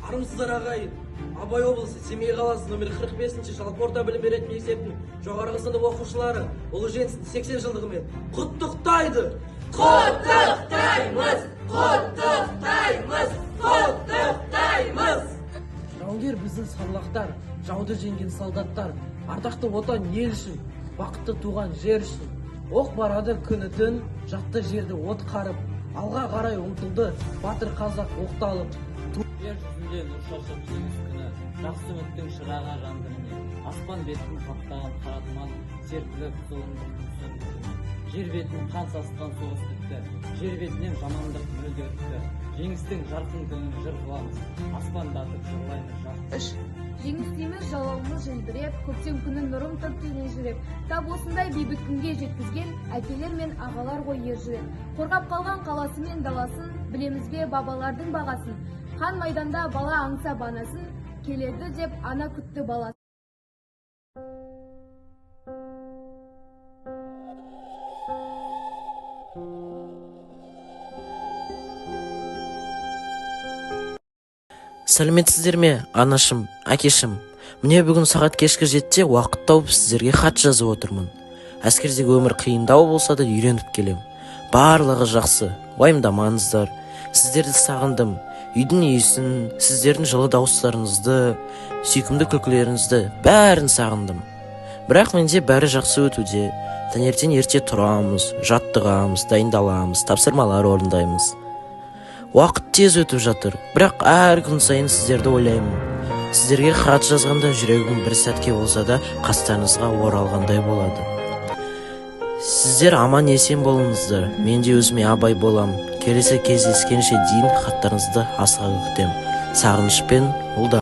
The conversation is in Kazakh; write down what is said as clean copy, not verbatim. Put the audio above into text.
Армысыздар ағайын. Абай облысы Семей қаласы номер 45-ші жалпы орта білім беретін мектептің жоғарғы сынып оқушылары ұлы жеңістің 80 жылдығымен құттықтайды. Құттықтаймыз! Құттықтаймыз! Құттықтаймыз! Жауынгер біздің сарлақтар, жауды жеңген солдаттар, ардақты отан ел үшін, бақытты туған жер үшін. Оқ барады күні түн, жатты жерді от қарып, алға қарай ұмтылды батыр қазақ оқталып. Жер жүзінде нұр шашып жеңіс күні, жақсы үміттің шырағы жанды міне. Аспан бетін қаптаған қара тұман, серпіліп зұлымдық сөндірді. Жер бетін қан сасытқан соғыс бітті, жер бетінен жамандық мүлде өтті. Жеңістің жарқын күнін жыр қыламыз, аспандатып жырлаймыз жас. Жеңістеміз жалауымыз желбіреп, көктем күнін нұрым төккен елжіреп. Тап осындай бейбіт күнге жеткізген әкелер мен ағалар ғой ержүрек. Қорғап қалған қаласы мен даласын, білеміз бе бабалардың бағасын. Қан майданда бала аңса банасын, келеді деп ана күтті баласын. Сәлеметсіздер ме, анашым, әкешім? Міне бүгін сағат кешкі 7-те уақыт тауып сіздерге хат жазып отырмын. Әскердегі өмір қиындау болса да үйреніп келем. Барлығы жақсы, уайымдамаңыздар. Сіздерді сағындым. Үйдің иісін, сіздердің жылы дауыстарыңызды, сүйкімді күлкілеріңізді бәрін сағындым. Бірақ менде бәрі жақсы өтуде. Таңертең ерте тұрамыз, жаттығамыз, дайындаламыз, тапсырмалар орындаймыз. Уақыт тез өтіп жатыр, бірақ әр күн сайын сіздерді ойлаймын. Сіздерге хат жазғанда жүрегім бір сәтке болса да қастарыңызға оралғандай болады. Сіздер аман есен болыңыздар, мен де өзіме абай болам. Келесі кездескенше дейін хаттарыңызды асыға күтем. Сағынышпен, ұлда.